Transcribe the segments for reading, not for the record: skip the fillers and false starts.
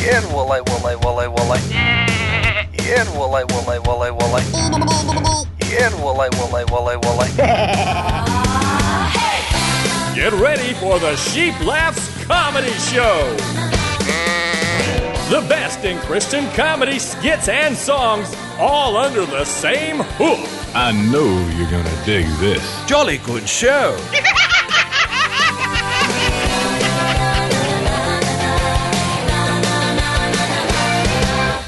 Yen woolly woolly woolly woolly. Yen woolly woolly woolly woolly. Yen woolly woolly woolly woolly. Get ready for the Sheep Laughs Comedy Show. The best in Christian comedy, skits, and songs, all under the same hook. I know you're gonna dig this. Jolly good show.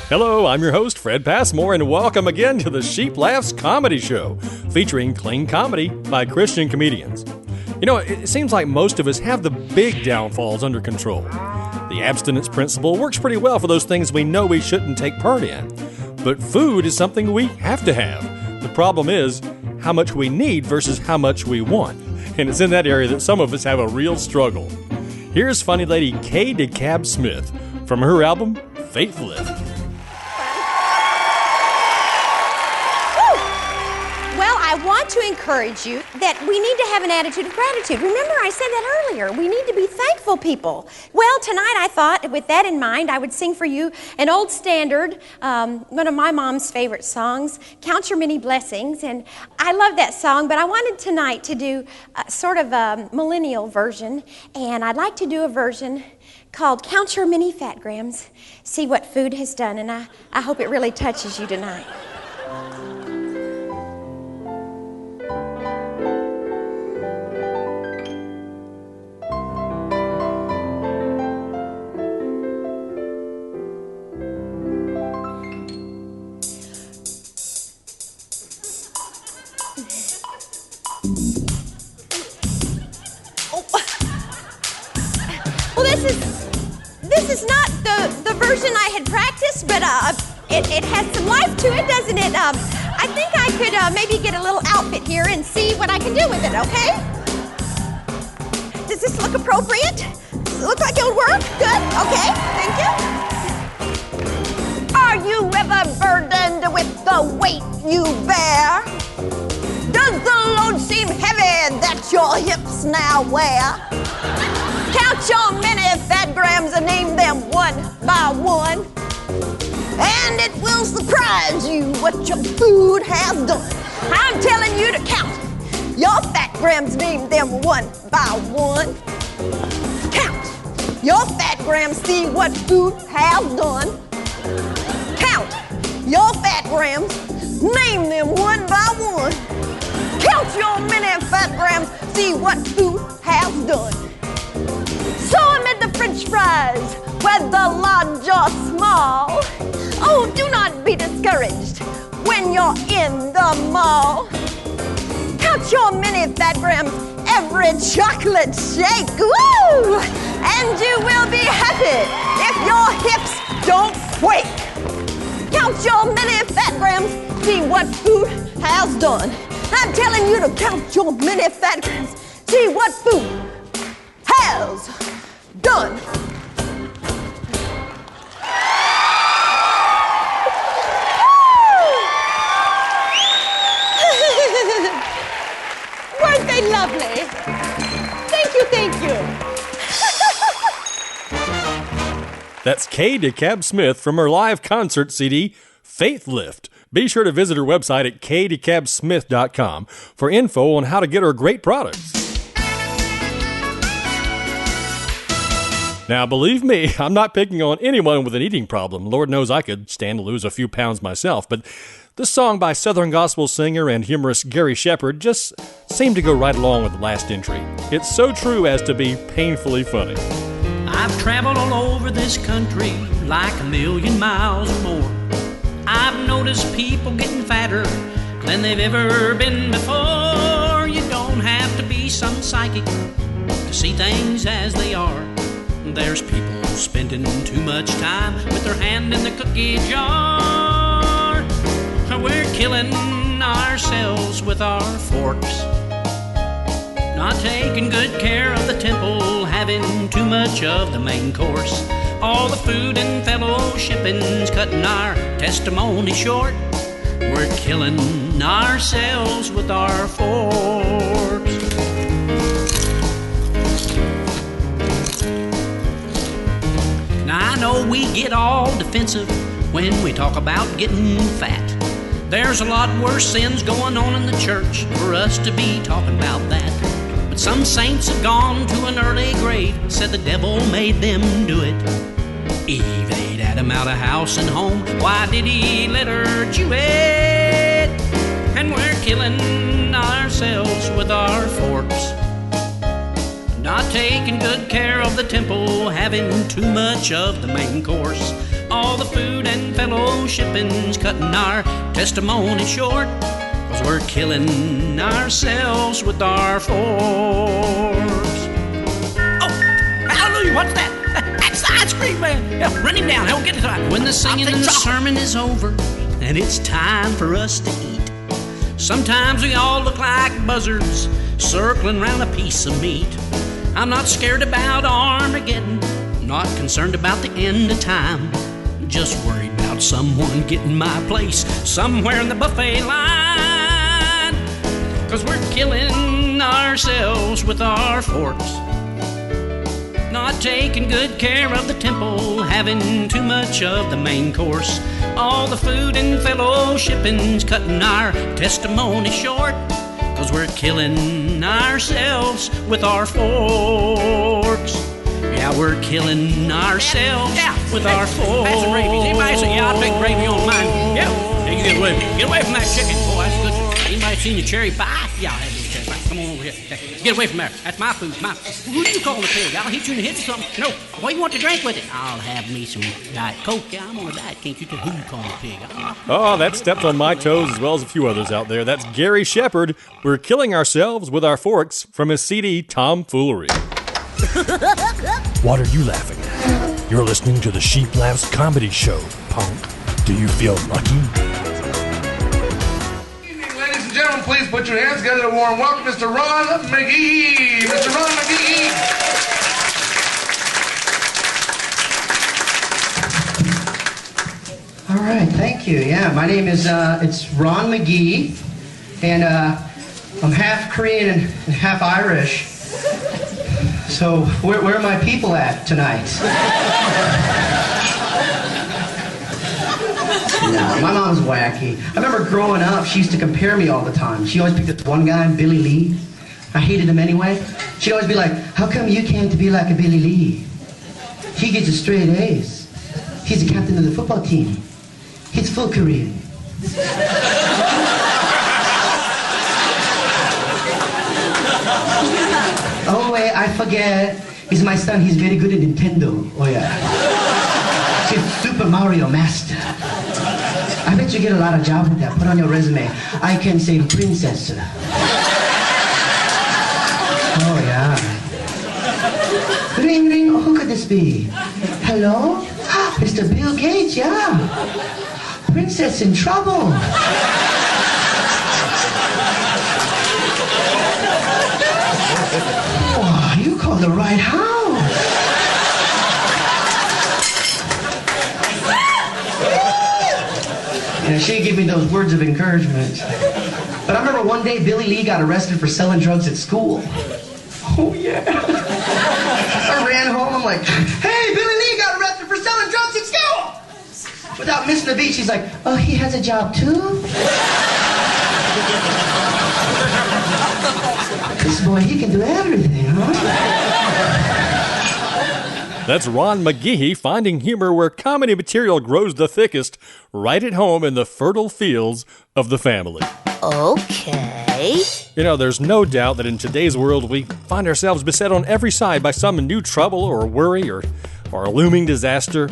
Hello, I'm your host, Fred Passmore, and welcome again to the Sheep Laughs Comedy Show, featuring clean comedy by Christian comedians. You know, it seems like most of us have the big downfalls under control. The abstinence principle works pretty well for those things we know we shouldn't take part in. But food is something we have to have. The problem is how much we need versus how much we want. And it's in that area that some of us have a real struggle. Here's funny lady Dekalb-Smith from her album, Faith Lift. I want to encourage you that we need to have an attitude of gratitude. Remember, I said that earlier. We need to be thankful people. Well, tonight I thought, with that in mind, I would sing for you an old standard, one of my mom's favorite songs, Count Your Many Blessings. And I love that song, but I wanted tonight to do sort of a millennial version. And I'd like to do a version called Count Your Many Fat Grams, See What Food Has Done. And I hope it really touches you tonight. This is not the version I had practiced, but it has some life to it, doesn't it? I think I could maybe get a little outfit here and see what I can do with it, okay? Does this look appropriate? Does it look like it'll work? Good, okay, thank you. Are you ever burdened with the weight you bear? Does the load seem heavy that your hips now wear? Count your many fat grams and name them one by one. And it will surprise you what your food has done. I'm telling you to count your fat grams, name them one by one. Count your fat grams, see what food has done. Count your fat grams, name them one by one. Count your many fat grams, see what food has done. So amid the French fries, whether large or small, oh, do not be discouraged when you're in the mall. Count your many fat grams, every chocolate shake, woo! And you will be happy if your hips don't quake. Count your many fat grams, see what food has done. I'm telling you to count your many fat grams, see what food has done. Weren't they lovely? Thank you, thank you. That's Dekalb-Smith from her live concert CD, Faith Lift. Be sure to visit her website at dekalb-smith.com for info on how to get her great products. Now, believe me, I'm not picking on anyone with an eating problem. Lord knows I could stand to lose a few pounds myself, but this song by Southern gospel singer and humorist Garry Sheppard just seemed to go right along with the last entry. It's so true as to be painfully funny. I've traveled all over this country like 1,000,000 miles or more. I've noticed people getting fatter than they've ever been before. You don't have to be some psychic to see things as they are. There's people spending too much time with their hand in the cookie jar. We're killing ourselves with our forks, not taking good care of the temple, having too much of the main course. All the food and fellowshipping's cutting our testimony short. We're killing ourselves with our forks. Now I know know we get all defensive when we talk about getting fat. There's a lot worse sins going on in the church for us to be talking about that. But some saints have gone to an early grave, said the devil made them do it. Eve ate Adam out of house and home. Why did he let her chew it? And we're killing ourselves with our forks. Not taking good care of the temple, having too much of the main course. All the food and fellowshipping's cutting our testimony short, 'cause we're killing ourselves with our forks. Oh, hallelujah, what's that? That's the ice cream man. Yeah, run him down, he'll get it right. When the singing and the sermon is over, and it's time for us to eat, sometimes we all look like buzzards circling around a piece of meat. I'm not scared about Armageddon, not concerned about the end of time, just worried about someone getting my place somewhere in the buffet line. 'Cause we're killing ourselves with our forks. Not taking good care of the temple, having too much of the main course. All the food and fellowshipping's cutting our testimony short, 'cause we're killing ourselves with our forks. Yeah, we're killing ourselves with our forks. Pass the gravy. Anybody say, yeah, I'll take gravy on mine? Yeah, you get away. Get away from that chicken. Oh, that's good. Anybody seen the cherry pie? Yeah, I have the cherry pie. Come on over here. Get away from there. That's my food. Who do you call a pig? I'll hit you in the head or something. No. What do you want to drink with it? I'll have me some Diet Coke. Yeah, I'm on a diet. Can't you tell who you call a pig? Oh, that stepped on my toes as well as a few others out there. That's Garry Sheppard. We're killing ourselves with our forks from his CD Tomfoolery. What are you laughing at? You're listening to the Sheep Laughs Comedy Show, punk. Do you feel lucky? Good evening, ladies and gentlemen. Please put your hands together to warm welcome Mr. Ron McGeehee. Mr. Ron McGeehee. All right, thank you. Yeah, my name is it's Ron McGeehee, and I'm half Korean and half Irish. So where are my people at tonight? No, my mom's wacky. I remember growing up, she used to compare me all the time. She always picked this one guy, Billy Lee. I hated him anyway. She'd always be like, how come you can't be like a Billy Lee? He gets a straight A's. He's the captain of the football team. He's full Korean. Oh wait, I forget. He's my son. He's very good at Nintendo. Oh yeah. He's Super Mario Master. I bet you get a lot of jobs with that. Put on your resume. I can save princess. Oh yeah. Ring ring. Oh, who could this be? Hello? Mr. Bill Gates. Yeah. Princess in trouble. Oh, you called the right house. Yeah, she gave me those words of encouragement. But I remember one day Billy Lee got arrested for selling drugs at school. Oh, yeah. I ran home. I'm like, hey, Billy Lee got arrested for selling drugs at school. Without missing a beat, she's like, oh, he has a job too? This boy, he can do everything, huh? That's Ron McGeehee finding humor where comedy material grows the thickest, right at home in the fertile fields of the family. Okay. You know, there's no doubt that in today's world we find ourselves beset on every side by some new trouble or worry or a looming disaster.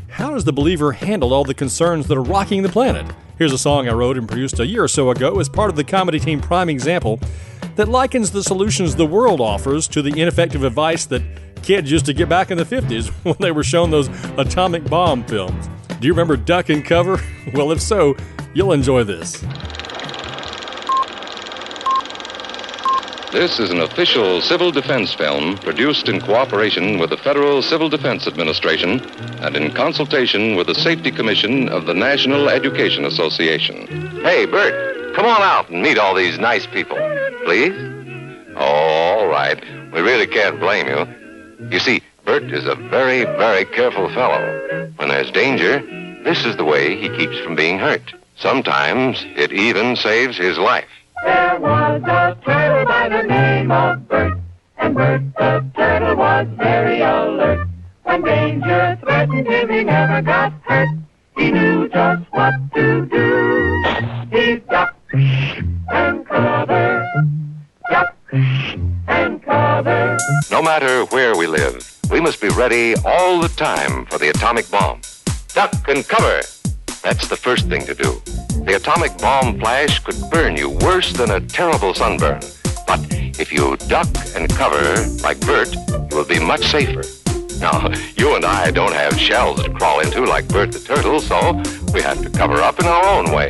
How does the believer handle all the concerns that are rocking the planet? Here's a song I wrote and produced a year or so ago as part of the comedy team Prime Example that likens the solutions the world offers to the ineffective advice that kids used to get back in the 50s when they were shown those atomic bomb films. Do you remember Duck and Cover? Well, if so, you'll enjoy this. This is an official civil defense film produced in cooperation with the Federal Civil Defense Administration and in consultation with the Safety Commission of the National Education Association. Hey, Bert, come on out and meet all these nice people, please. Oh, all right. We really can't blame you. You see, Bert is a very, very careful fellow. When there's danger, this is the way he keeps from being hurt. Sometimes it even saves his life. There was a turtle by the name of Bert, and Bert the turtle was very alert. When danger threatened him, he never got hurt. He knew just what to do. He ducked and covered, ducked and covered. No matter where we live, we must be ready all the time for the atomic bomb. Duck and cover. That's the first thing to do. The atomic bomb flash could burn you worse than a terrible sunburn. But if you duck and cover like Bert, you will be much safer. Now, you and I don't have shells to crawl into like Bert the turtle, so we have to cover up in our own way.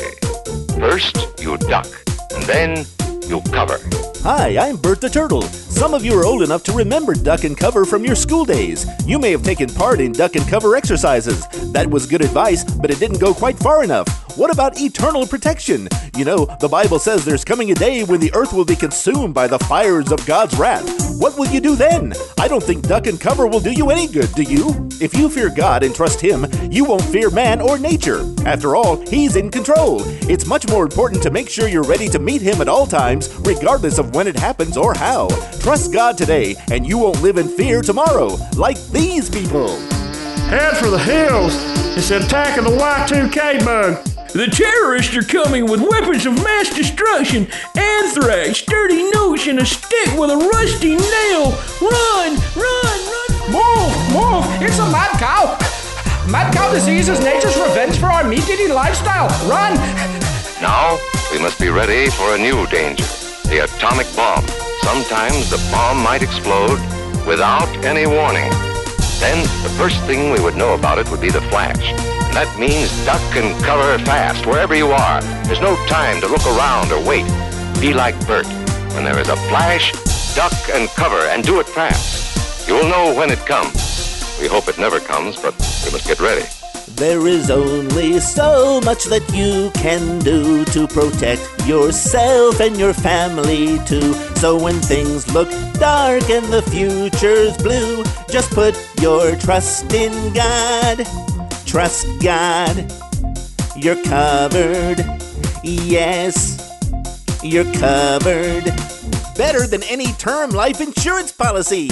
First, you duck, and then you cover. Hi, I'm Bert the Turtle. Some of you are old enough to remember duck and cover from your school days. You may have taken part in duck and cover exercises. That was good advice, but it didn't go quite far enough. What about eternal protection? You know, the Bible says there's coming a day when the earth will be consumed by the fires of God's wrath. What will you do then? I don't think duck and cover will do you any good, do you? If you fear God and trust Him, you won't fear man or nature. After all, He's in control. It's much more important to make sure you're ready to meet Him at all times, regardless of when it happens or how. Trust God today, and you won't live in fear tomorrow, like these people. Head for the hills. It's an attack of the Y2K bug. The terrorists are coming with weapons of mass destruction, anthrax, dirty notes, and a stick with a rusty nail. Run, run, run. Move, move. It's a mad cow. Mad cow disease is nature's revenge for our meat-eating lifestyle. Run. Now, we must be ready for a new danger, the atomic bomb. Sometimes the bomb might explode without any warning. Then the first thing we would know about it would be the flash. And that means duck and cover fast wherever you are. There's no time to look around or wait. Be like Bert. When there is a flash, duck and cover, and do it fast. You'll know when it comes. We hope it never comes, but we must get ready. There is only so much that you can do to protect yourself and your family too. So when things look dark and the future's blue, just put your trust in God. Trust God. You're covered. Yes, you're covered. Better than any term life insurance policy.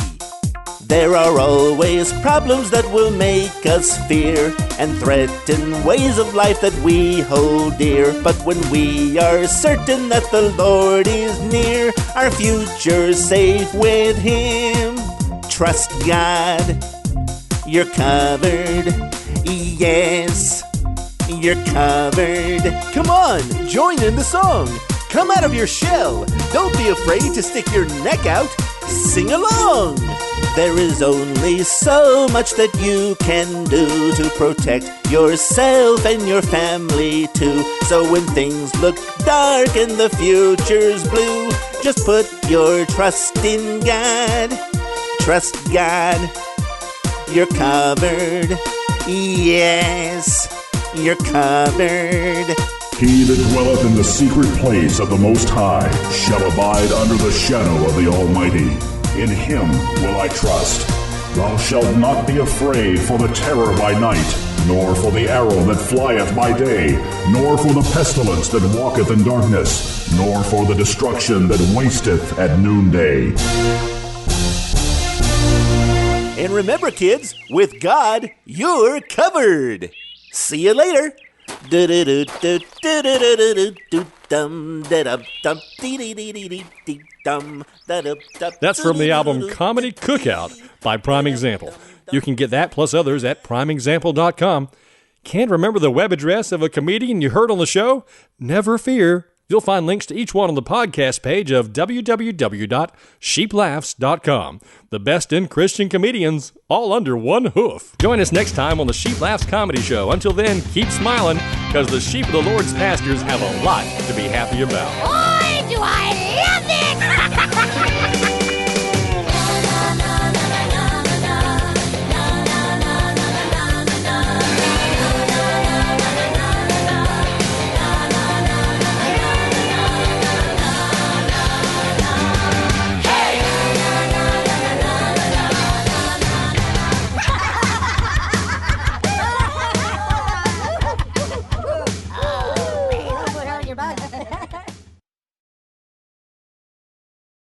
There are always problems that will make us fear and threaten ways of life that we hold dear. But when we are certain that the Lord is near, our future's safe with Him. Trust God. You're covered. Yes, you're covered. Come on, join in the song. Come out of your shell. Don't be afraid to stick your neck out. Sing along. There is only so much that you can do to protect yourself and your family too. So when things look dark and the future's blue, just put your trust in God. Trust God. You're covered. Yes, you're covered. He that dwelleth in the secret place of the Most High shall abide under the shadow of the Almighty. In Him will I trust. Thou shalt not be afraid for the terror by night, nor for the arrow that flieth by day, nor for the pestilence that walketh in darkness, nor for the destruction that wasteth at noonday. And remember, kids, with God, you're covered. See you later. That's from the album Comedy Cookout by Prime Example. You can get that plus others at primeexample.com. Can't remember the web address of a comedian you heard on the show? Never fear. You'll find links to each one on the podcast page of www.sheeplaughs.com. The best in Christian comedians, all under one hoof. Join us next time on the Sheep Laughs Comedy Show. Until then, keep smiling, because the sheep of the Lord's pastures have a lot to be happy about. Boy, do I